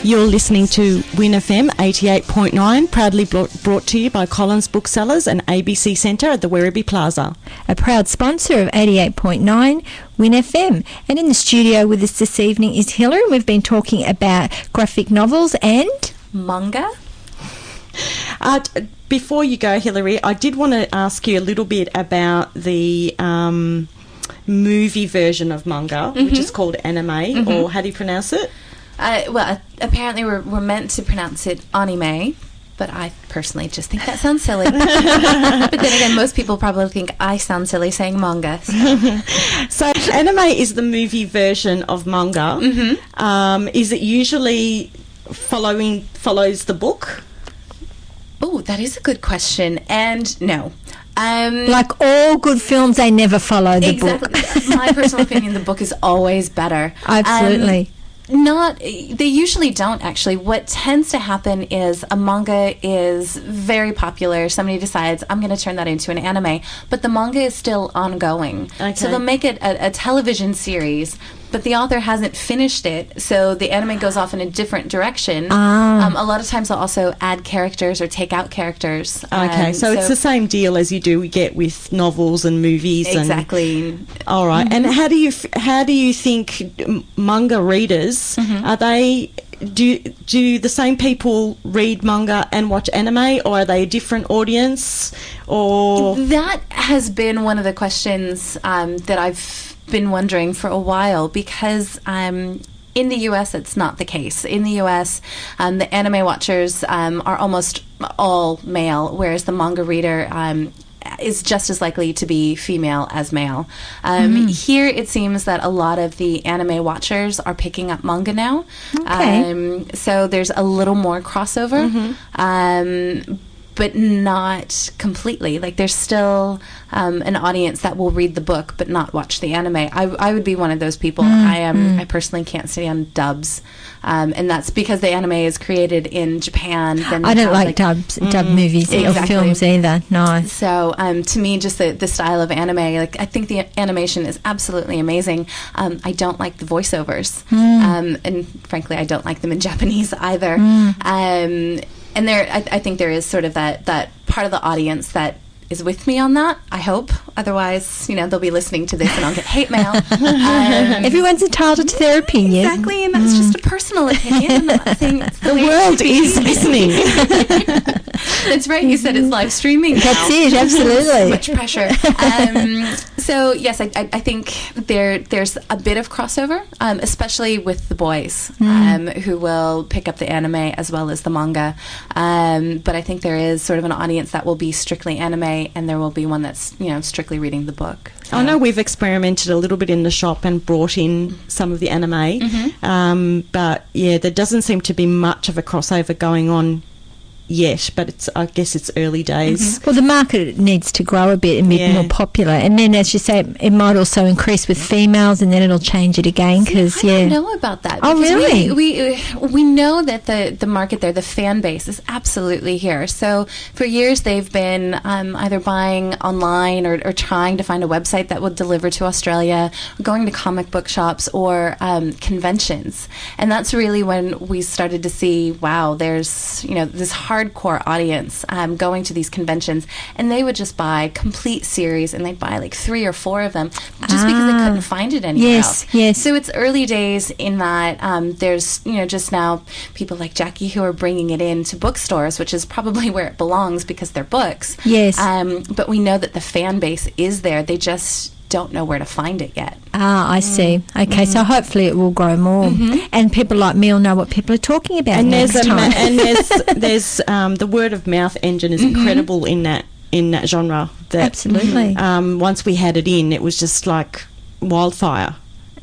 You're listening to Win FM 88.9, proudly brought to you by Collins Booksellers and ABC Centre at the Werribee Plaza. A proud sponsor of 88.9 Win FM. And in the studio with us this evening is Hilary. We've been talking about graphic novels and manga. Before you go, Hilary, I did want to ask you a little bit about the movie version of manga, which is called anime, or how do you pronounce it? Well, apparently we're meant to pronounce it anime, but I personally just think that sounds silly. But then again, most people probably think I sound silly saying manga. So anime is the movie version of manga. Is it usually follows the book? Oh, that is a good question. And no. Like all good films, they never follow the book. My personal opinion, the book is always better. Absolutely. They usually don't, actually. What tends to happen is a manga is very popular. Somebody decides, I'm going to turn that into an anime. But the manga is still ongoing. Okay. So they'll make it a television series, but the author hasn't finished it, so the anime goes off in a different direction. A lot of times they'll also add characters or take out characters. Okay, so it's the same deal as we get with novels and movies. Exactly. All right. And how do you think manga readers are they? Do the same people read manga and watch anime, or are they a different audience? Or that has been one of the questions that I've been wondering for a while, because in the US it's not the case. In the US, the anime watchers are almost all male, whereas the manga reader is just as likely to be female as male. Here it seems that a lot of the anime watchers are picking up manga now. Okay. So there's a little more crossover. But not completely. Like, there's still an audience that will read the book but not watch the anime. I would be one of those people. I personally can't stand dubs, and that's because the anime is created in Japan. Then I don't like dub movies or films either. No. So to me, just the style of anime, like, I think the animation is absolutely amazing. I don't like the voiceovers, and frankly, I don't like them in Japanese either. And I think there is sort of that part of the audience that is with me on that, I hope. Otherwise, they'll be listening to this and I'll get hate mail. Everyone's entitled to their opinion. Exactly, and that's just a personal opinion. I'm not saying it's the world is listening. That's right, you said it's live streaming now. That's it, absolutely. So much pressure. So, yes, I think there's a bit of crossover, especially with the boys, who will pick up the anime as well as the manga. But I think there is sort of an audience that will be strictly anime, and there will be one that's, strictly reading the book. So. I know we've experimented a little bit in the shop and brought in some of the anime, but yeah, there doesn't seem to be much of a crossover going on yet, but I guess it's early days. Well, the market needs to grow a bit and be more popular, and then, as you say, it might also increase with females, and then it'll change it again. Because I don't know about that. Oh, really? We know that the market there, the fan base, is absolutely here. So for years they've been either buying online or trying to find a website that would deliver to Australia, or going to comic book shops or conventions, and that's really when we started to see, wow, there's this hardcore audience going to these conventions, and they would just buy complete series, and they'd buy like 3 or 4 of them just because they couldn't find it anywhere else. Yes. So it's early days in that there's just now people like Jackie who are bringing it into bookstores, which is probably where it belongs because they're books. Yes. But we know that the fan base is there. They just don't know where to find it yet. I see. Okay, so hopefully it will grow more, and people like me will know what people are talking about. And next time. there's the word of mouth engine is incredible in that genre. Absolutely. Once we had it in, it was just like wildfire.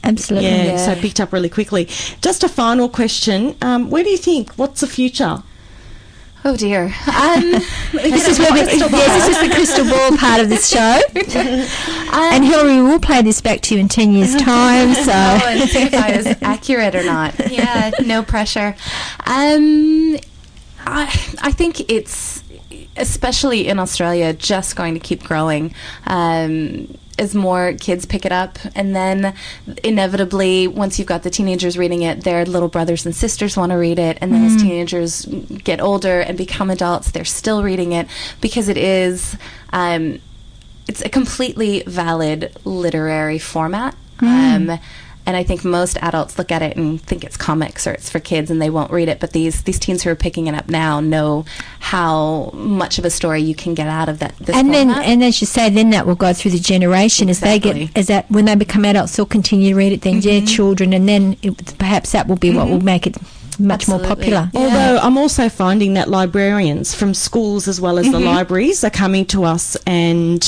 Absolutely. Yeah, so it picked up really quickly. Just a final question. Where do you think? What's the future? Oh dear. This is the crystal ball part of this show. And Hilary will play this back to you in 10 years' time. So. And see if I was accurate or not. Yeah, no pressure. I think it's, especially in Australia, just going to keep growing. as more kids pick it up, and then inevitably, once you've got the teenagers reading it, their little brothers and sisters want to read it, and then as teenagers get older and become adults, they're still reading it, because it is it's a completely valid literary format. And I think most adults look at it and think it's comics or it's for kids and they won't read it. But these teens who are picking it up now know how much of a story you can get out of this and format. And as you say, then that will go through the generation Exactly. when they become adults, they'll continue to read it. Then their children, and then perhaps that will be what will make it much more popular. Yeah. Although I'm also finding that librarians from schools as well as the libraries are coming to us, and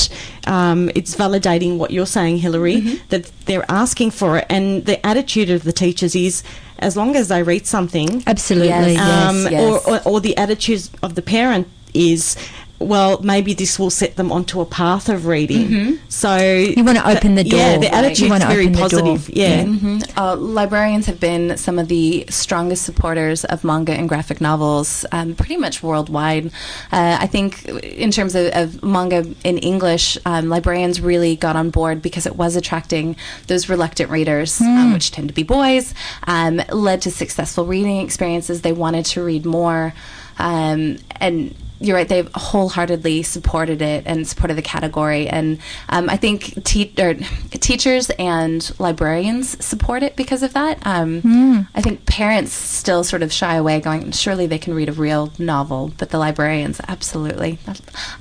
it's validating what you're saying, Hilary, that they're asking for it, and the attitude of the teachers is, as long as they read something, Absolutely, Yes. or the attitude of the parent is, well, maybe this will set them onto a path of reading. So You want to open the door. Yeah, the attitude You is want to very open the door. positive. Yeah. Librarians have been some of the strongest supporters of manga and graphic novels pretty much worldwide. I think in terms of manga in English, librarians really got on board because it was attracting those reluctant readers, which tend to be boys, led to successful reading experiences. They wanted to read more. And you're right, they've wholeheartedly supported it and supported the category. And I think teachers and librarians support it because of that. I think parents still sort of shy away, going, surely they can read a real novel. But the librarians, absolutely.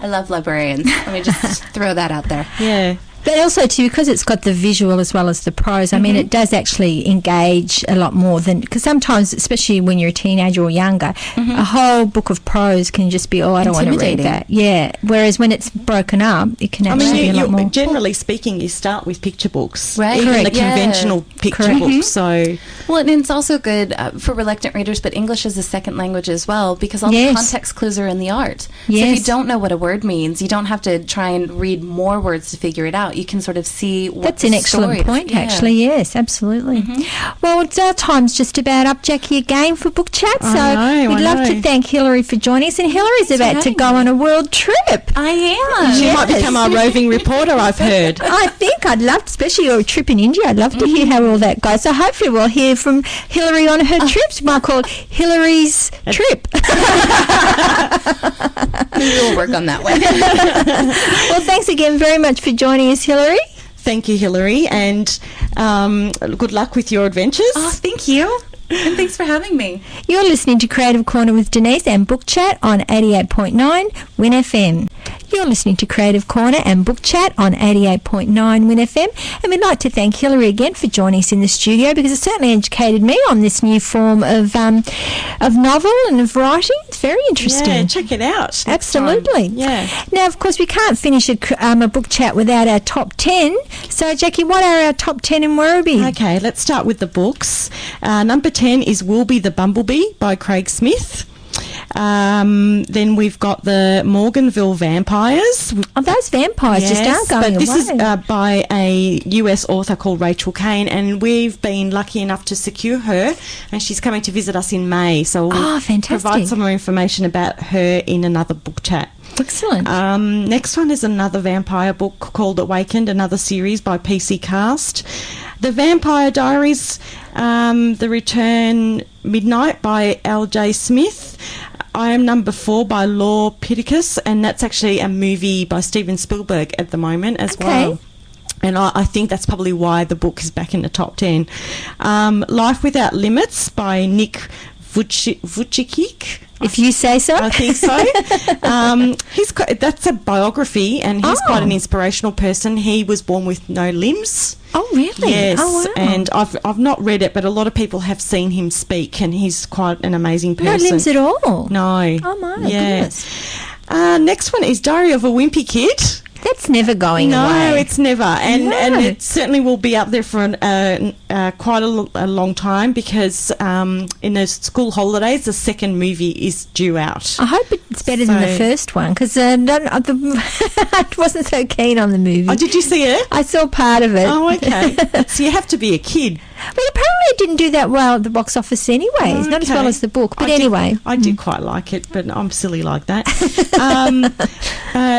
I love librarians. Let me just throw that out there. Yeah. But also, too, because it's got the visual as well as the prose, I mean, it does actually engage a lot more than... Because sometimes, especially when you're a teenager or younger, a whole book of prose can just be, I don't want to read Intimidating. that. Yeah. Whereas when it's broken up, it can actually be a lot more... generally speaking, you start with picture books, Right. even Correct. the conventional picture Correct. books. So Well, and it's also good for reluctant readers, but English is a second language as well, because all Yes. the context clues are in the art. So if Yes. you don't know what a word means, you don't have to try and read more words to figure it out. You can sort of see what That's the an excellent story is. point, Yeah. actually. Yes, absolutely. Well, it's our time's just about up, Jackie, again for Book Chat. So I we'd love to know. thank Hilary for joining us. And Hilary's Thanks for about to having go me. on a world trip. I am. she Yes. might become our roving reporter, I've heard. I think I'd love, especially your trip in India, I'd love to hear how all that goes. So hopefully we'll hear from Hilary on her trips. We might call it Hilary's trip. Maybe we'll work on that one. Well, thanks again very much for joining us, Hilary. Thank you, Hilary, and good luck with your adventures. Oh, thank you. And thanks for having me. You're listening to Creative Corner with Denise and Book Chat on 88.9 Win FM. You're listening to Creative Corner and Book Chat on 88.9 Win FM. And we'd like to thank Hilary again for joining us in the studio, because it certainly educated me on this new form of novel and of writing. It's very interesting. Yeah, check it out. next Absolutely. time. Yeah. Now, of course, we can't finish a book chat without our top 10. So, Jackie, what are our top 10 in Werribee? Okay, let's start with the books. Number 10 is Wilby the Bumblebee by Craig Smith. Then we've got the Morganville Vampires. Oh, those vampires just aren't going but this away. is by a US author called Rachel Kane, and we've been lucky enough to secure her, and she's coming to visit us in May. So we'll Oh, fantastic. provide some more information about her in another book chat. Excellent. Next one is another vampire book called Awakened, another series by PC Cast. The Vampire Diaries, The Return Midnight by L.J. Smith. I Am Number 4 by Law Pittacus, and that's actually a movie by Steven Spielberg at the moment as well. And I think that's probably why the book is back in the top 10. Life Without Limits by Nick Vujicic. If you say so. I think so. That's a biography, and he's quite an inspirational person. He was born with no limbs. Oh, really? Yes, Oh, wow. and I've not read it, but a lot of people have seen him speak, and he's quite an amazing person. No limbs at all? No. Oh, my Yes. goodness. Next one is Diary of a Wimpy Kid. That's never going No, away. it's never, and No. it certainly will be up there for quite a long time, because in the school holidays, the second movie is due out. I hope it's better than the So- first one, because I wasn't so keen on the movie. Oh, did you see it? I saw part of it. Oh, okay. So you have to be a kid. But apparently it didn't do that well at the box office anyway. It's not as well Okay. as the book. But I anyway. did quite like it, but I'm silly like that.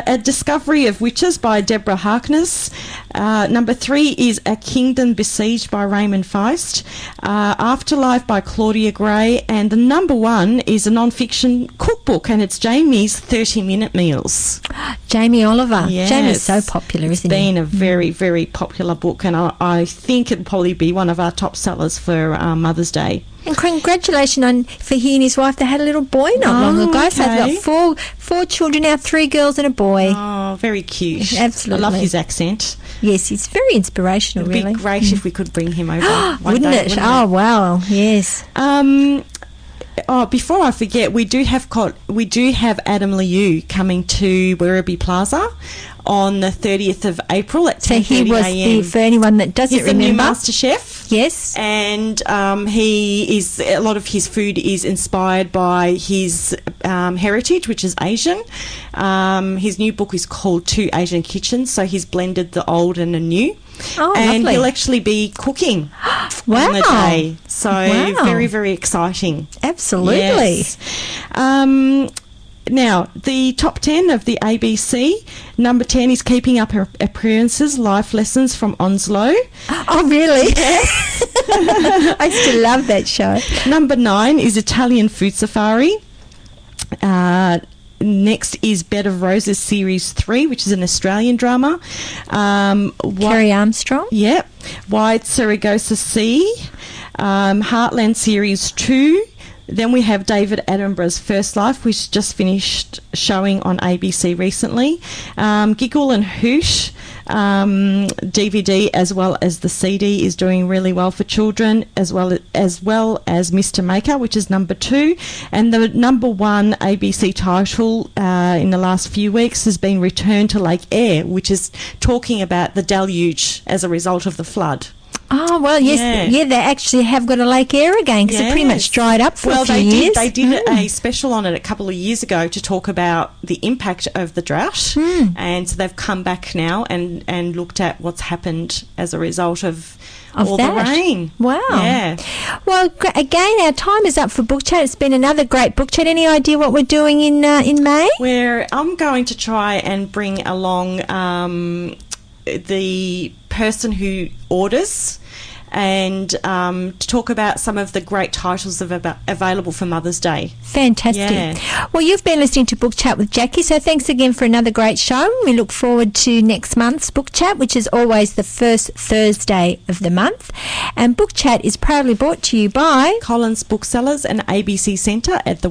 A Discovery of Witches by Deborah Harkness. Number 3 is A Kingdom Besieged by Raymond Feist. Afterlife by Claudia Gray. And the number 1 is a non-fiction cookbook, and it's Jamie's 30-Minute Meals. Jamie Oliver. Yes. Jamie's so popular, isn't he? It's been a very, very popular book, and I think it'll probably be one of our top sellers for Mother's Day. And congratulations for he and his wife. They had a little boy not long ago. So they've got four children now, 3 girls and a boy. Oh, very cute. Absolutely. I love his accent. Yes, he's very inspirational, It'd really. be great if we could bring him over Wouldn't it? Oh, wow. Yes. Before I forget, we do have Adam Liu coming to Werribee Plaza on the 30th of April at 10:30 So he was a.m. for anyone that doesn't He's the remember. new Master Chef. Yes. And a lot of his food is inspired by his heritage, which is Asian. His new book is called Two Asian Kitchens, so he's blended the old and the new. Oh, and lovely. he'll actually be cooking on the day. So very, very exciting. Absolutely. Yes. Now, the top 10 of the ABC. Number 10 is Keeping Up Appearances, Life Lessons from Onslow. Oh, really? Yes. I used to love that show. Number 9 is Italian Food Safari. Next is Bed of Roses Series 3, which is an Australian drama. Kerry Armstrong. Yep. White Saragossa Sea. Heartland Series 2. Then we have David Attenborough's First Life, which just finished showing on ABC recently. Giggle and Hoosh DVD as well as the CD is doing really well for children, as well as Mr. Maker, which is number 2. And the number 1 ABC title in the last few weeks has been Return to Lake Eyre, which is talking about the deluge as a result of the flood. Oh, well, yes. Yeah, they actually have got a Lake Eyre again because it pretty much dried up for a few years. They did a special on it a couple of years ago to talk about the impact of the drought. And so they've come back now and looked at what's happened as a result of all that. The rain. Wow. Yeah. Well, again, our time is up for Book Chat. It's been another great Book Chat. Any idea what we're doing in May? I'm going to try and bring along the person who orders and to talk about some of the great titles available for Mother's Day. Fantastic. Yeah. Well, you've been listening to Book Chat with Jackie, so thanks again for another great show. We look forward to next month's Book Chat, which is always the first Thursday of the month. And Book Chat is proudly brought to you by Collins Booksellers and ABC Centre at the